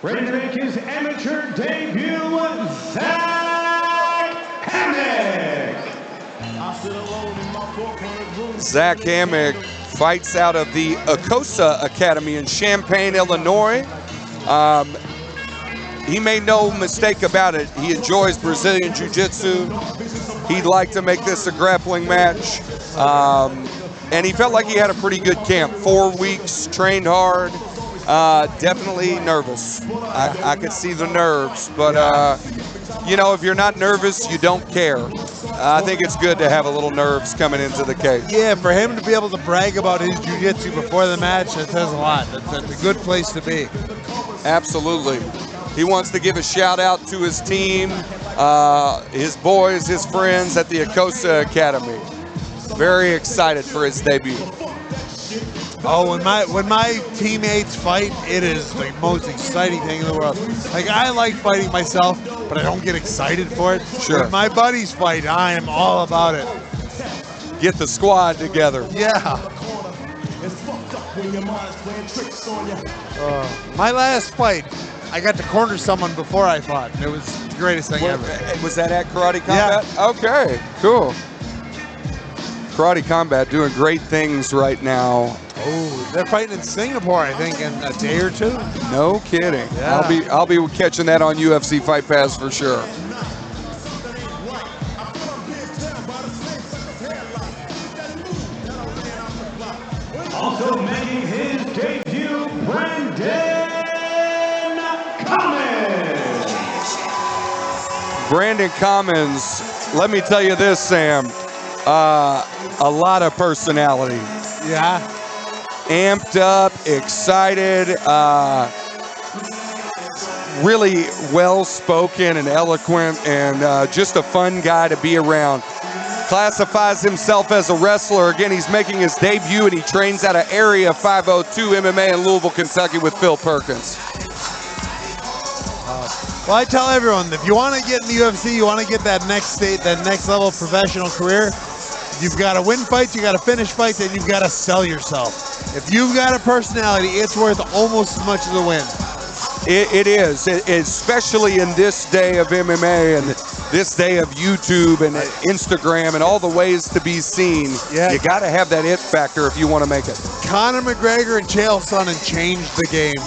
Ready to make his amateur debut, Zach Hammack. Zach Hammack fights out of the Acosta Academy in Champaign, Illinois. He made no mistake about it. He enjoys Brazilian Jiu-Jitsu. He'd like to make this a grappling match. And he felt like he had a pretty good camp. 4 weeks, trained hard. Definitely nervous. I could see the nerves, but you know, if you're not nervous, you don't care. I think it's good to have a little nerves coming into the cage. Yeah, for him to be able to brag about his jiu-jitsu before the match, that says a lot. That's a good place to be. Absolutely. He wants to give a shout out to his team, his boys, his friends at the Acosta Academy. Very excited for his debut. Oh, when my teammates fight, it is the most exciting thing in the world. Like, I like fighting myself, but I don't get excited for it. Sure. When my buddies fight, I am all about it. Get the squad together. Yeah. My last fight, I got to corner someone before I fought. It was the greatest thing ever. Was that at Karate Combat? Yeah. Okay, cool. Karate Combat doing great things right now. Oh, they're fighting in Singapore, I think, in a day or two. No kidding. Yeah. I'll be catching that on UFC Fight Pass for sure. Also making his debut, Brandon Commons. Brandon Commons, let me tell you this, Sam. A lot of personality. Yeah. Amped up, excited, really well-spoken and eloquent, and just a fun guy to be around. Classifies himself as a wrestler. Again, he's making his debut, and he trains out of Area 502 MMA in Louisville, Kentucky with Phil Perkins. Well, I tell everyone, if you want to get in the UFC, you want to get that next level professional career, you've got to win fights, you got to finish fights, and you've got to sell yourself. If you've got a personality, it's worth almost as much as a win. It is, especially in this day of MMA and this day of YouTube and Instagram and all the ways to be seen. Yeah. You got to have that it factor if you want to make it. Conor McGregor and Chael Sonnen changed the game.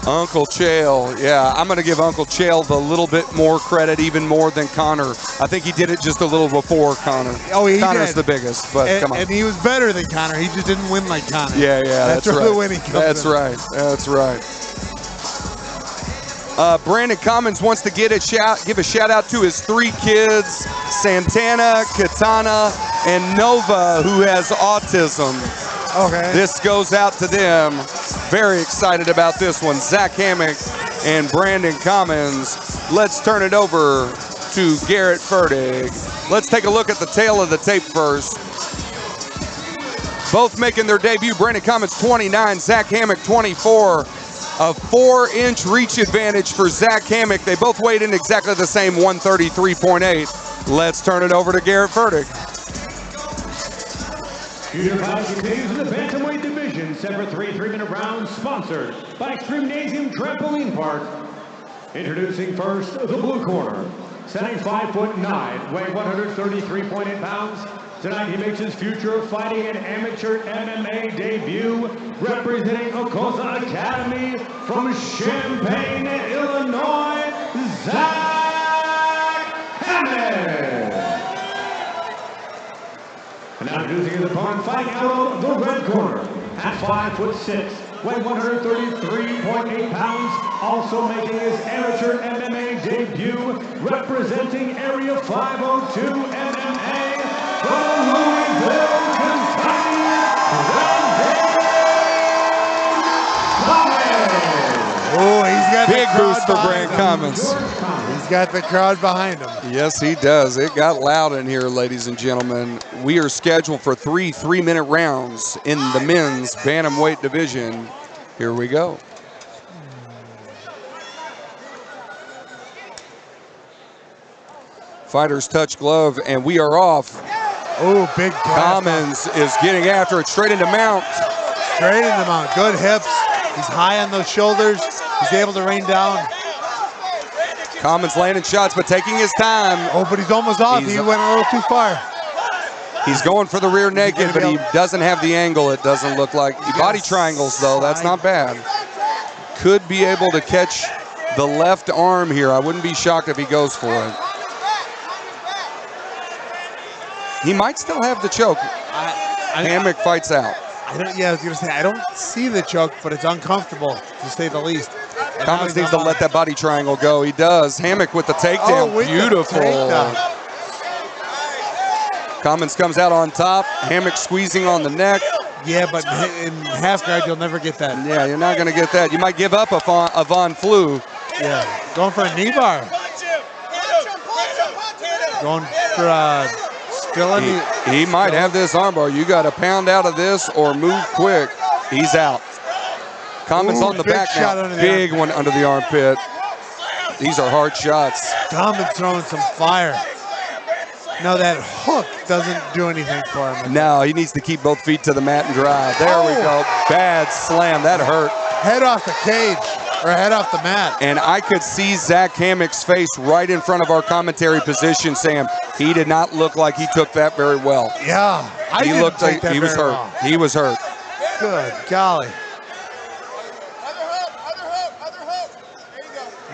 Uncle Chael, yeah. I'm going to give Uncle Chael the little bit more credit, even more than Conor. I think he did it just a little before Conor. Oh, he Conor's did. the biggest, but come on. And he was better than Conor. He just didn't win like Conor. Yeah, That's right. where the winning comes That's in. right. That's right. Brandon Commons wants to give a shout out to his 3 kids, Santana, Katana, and Nova, who has autism. Okay. This goes out to them. Very excited about this one. Zach Hammack and Brandon Commons. Let's turn it over to Garrett Fertig. Let's take a look at the tail of the tape first. Both making their debut. Brandon Commons 29, Zach Hammack 24. A 4-inch reach advantage for Zach Hammack. They both weighed in exactly the same, 133.8. Let's turn it over to Garrett Fertig. Junior fight continues in the bantamweight division. Set for 3 3-minute rounds, sponsored by Extremnasium Trampoline Park. Introducing first the blue corner, standing 5'9", weighing 133.8 pounds. Tonight he makes his future fighting an amateur MMA debut, representing Acosta Academy from Champaign, Illinois, Zach Hammack. And now introducing his opponent, fighting out of the red corner, at 5'6", weighing 133.8 pounds, also making his amateur MMA debut, representing Area 502 MMA from Louisville, Kentucky, Brandon Commons. Oh, he's got Big the crowd boost for behind Brandon him. Commons. He's got the crowd behind him. Yes, he does. It got loud in here, ladies and gentlemen. We are scheduled for 3 3-minute rounds in the men's bantamweight division. Here we go. Fighters touch glove, and we are off. Oh, big blast. Commons is getting after it straight into mount. Straight in the mount. Good hips. He's high on those shoulders. He's able to rain down. Commons landing shots, but taking his time. Oh, but he's almost off. He went a little too far. He's going for the rear naked, but he doesn't have the angle, it doesn't look like. He body triangles, though. That's not bad. Could be able to catch the left arm here. I wouldn't be shocked if he goes for it. He might still have the choke. Hammack fights out. I was going to say, I don't see the choke, but it's uncomfortable, to say the least. Commons needs to let that body triangle go. He does. Hammack with the takedown. Beautiful. Commons comes out on top. Hammack squeezing on the neck. Yeah, but in half guard, you'll never get that. Yeah, you're not going to get that. You might give up a Von Flew. Yeah, going for a knee bar. Going for still in he might have this armbar. You got to pound out of this or move quick. He's out. Commons on the back now. Big one under the armpit. These are hard shots. Commons throwing some fire. No, that hook doesn't do anything for him. No, he needs to keep both feet to the mat and drive. There we go. Bad slam. That hurt. Head off the cage, or head off the mat. And I could see Zach Hammack's face right in front of our commentary position, Sam. He did not look like he took that very well. Yeah, he looked like he was hurt. Well. He was hurt. Good golly.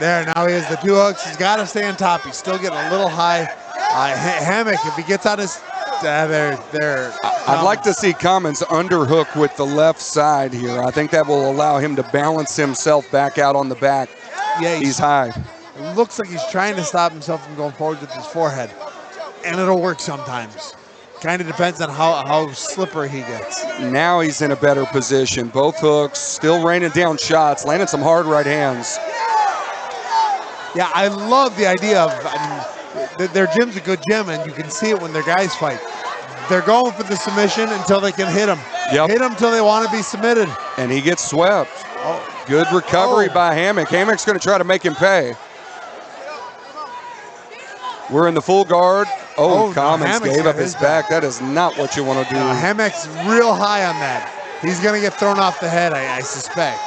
There, now he has the two hooks. He's got to stay on top. He's still getting a little high. Hammack, if he gets on his, I'd like to see Commons underhook with the left side here. I think that will allow him to balance himself back out on the back. Yeah, he's high. It looks like he's trying to stop himself from going forward with his forehead, and it'll work sometimes. Kind of depends on how slippery he gets. Now he's in a better position. Both hooks, still raining down shots, landing some hard right hands. Yeah, I love the idea of, their gym's a good gym, and you can see it when their guys fight. They're going for the submission until they can hit him. Yep. Hit him until they want to be submitted. And he gets swept. Good recovery by Hammack. Hammack's going to try to make him pay. We're in the full guard. Commons gave up his back. That is not what you want to do. Hammack's real high on that. He's going to get thrown off the head, I suspect.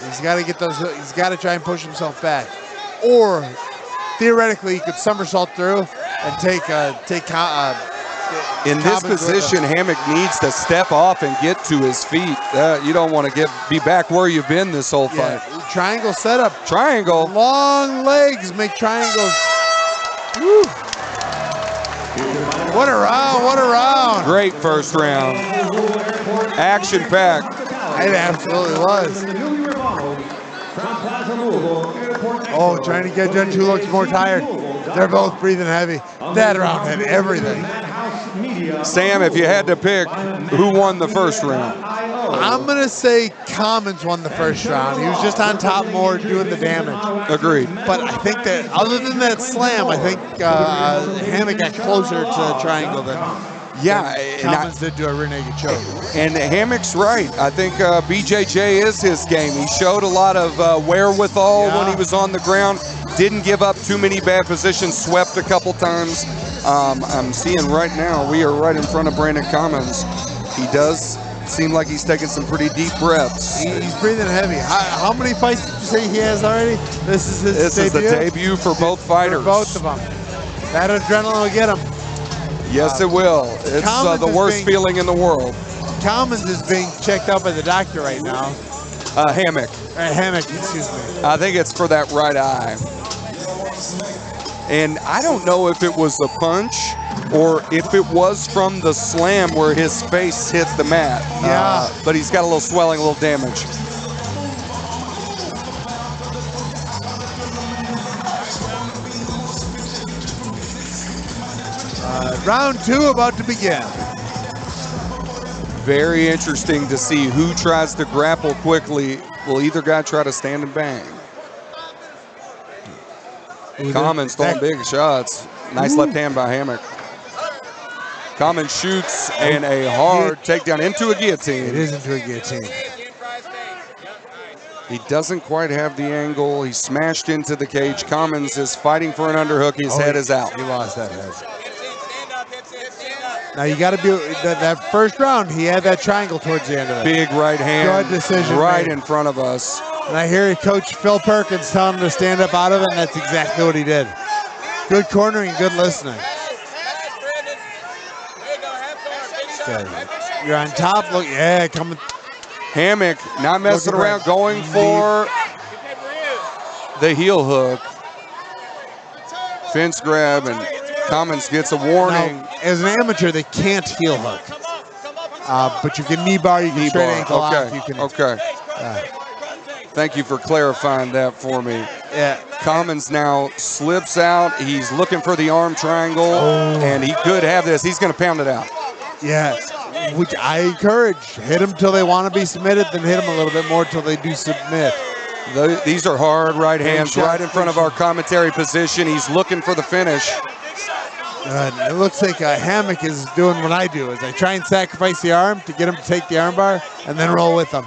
He's got to get those. He's got to try and push himself back, or theoretically, he could somersault through and take. In this position, Hammack needs to step off and get to his feet. You don't want to be back where you've been this whole fight. Triangle setup. Triangle. Long legs make triangles. Woo. What a round! What a round! Great first round. Action-packed. It absolutely was. Oh, trying to get Judge who looks more tired. They're both breathing heavy. That round had everything. Sam, if you had to pick, who won the first round? I'm going to say Commons won the first round. He was just on top more doing the damage. Agreed. But I think that other than that slam, I think Hammack got closer to triangle than Commons did do a rear naked choke. And Hammack's right. I think BJJ is his game. He showed a lot of wherewithal when he was on the ground. Didn't give up too many bad positions. Swept a couple times. I'm seeing right now, we are right in front of Brandon Commons. He does seem like he's taking some pretty deep breaths. He's breathing heavy. How many fights did you say he has already? This is his debut? This is the debut for both fighters. For both of them. That adrenaline will get him. Yes, it will. It's the worst feeling in the world. Commons is being checked out by the doctor right now. Hammack. Hammack, excuse me. I think it's for that right eye. And I don't know if it was a punch or if it was from the slam where his face hit the mat. Yeah. But he's got a little swelling, a little damage. Round two about to begin. Very interesting to see who tries to grapple quickly. Will either guy try to stand and bang? Commons throwing big shots. Nice left hand by Hammack. Commons shoots and a hard takedown into a guillotine. It is into a guillotine. He doesn't quite have the angle. He smashed into the cage. Commons is fighting for an underhook. His head is out. He lost that head. Now you got to be that first round. He had that triangle towards the end of it. Big right hand, Good decision right made. in front of us. And I hear Coach Phil Perkins telling him to stand up out of it, and that's exactly what he did. Good cornering, good listening. Okay. You're on top. Look, yeah, coming. Hammack not messing Looking around, right. going for the heel hook. Fence grab, and Commons gets a warning. Now, as an amateur, they can't heel hook. But you can knee bar, you can Knee straight bar. ankle Okay. lock. You can, Okay. Thank you for clarifying that for me. Yeah. Commons now slips out. He's looking for the arm triangle, and he could have this. He's going to pound it out. Yeah, which I encourage. Hit them till they want to be submitted, then hit them a little bit more till they do submit. These are hard right hands shot, right in front of our commentary position. He's looking for the finish. It looks like Hammack is doing what I do, is I try and sacrifice the arm to get him to take the arm bar and then roll with them.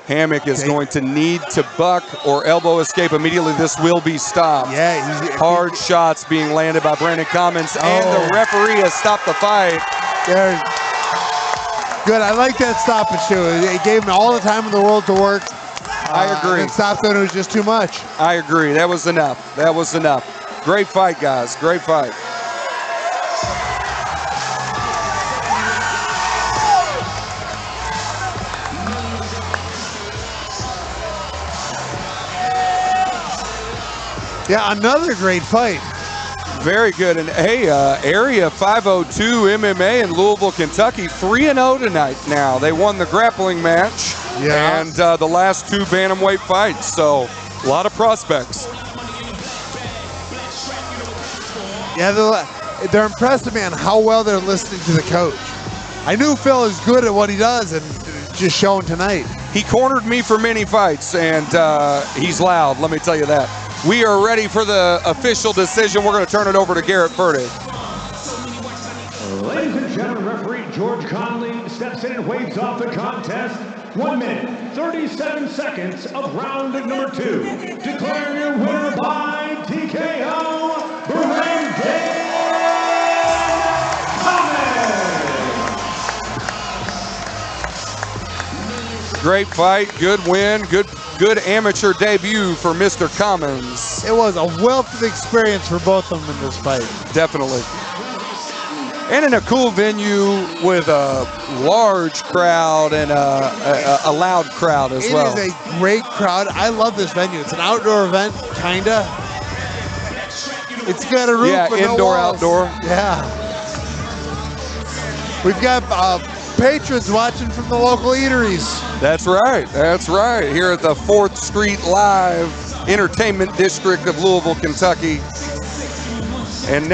Hammack is going to need to buck or elbow escape immediately. This will be stopped. Yeah, Hard shots being landed by Brandon Commons, and the referee has stopped the fight. There. Good. I like that stoppage too. It gave him all the time in the world to work. I agree. And stopped when it was just too much. I agree. That was enough. That was enough. Great fight, guys. Great fight. Yeah, another great fight. Very good. And hey, Area 502 MMA in Louisville, Kentucky, 3-0 tonight now. They won the grappling match and the last two bantamweight fights. So a lot of prospects. Yeah, they're impressing me on how well they're listening to the coach. I knew Phil is good at what he does, and just showing tonight. He cornered me for many fights, and he's loud, let me tell you that. We are ready for the official decision. We're going to turn it over to Garrett Purdy. Ladies and gentlemen, referee George Conley steps in and waves off the contest. 1 minute, 37 seconds of round number 2. Declaring your winner by TKO, Brandon Hammack. Great fight, good win, good amateur debut for Mr. Commons. It was a wealth of experience for both of them in this fight. Definitely. And in a cool venue with a large crowd and a loud crowd as well. It is a great crowd. I love this venue. It's an outdoor event, kinda. It's got a roof, but no indoor, walls. outdoor. Yeah. We've got patrons watching from the local eateries. That's right. That's right. Here at the 4th Street Live Entertainment District of Louisville, Kentucky. And now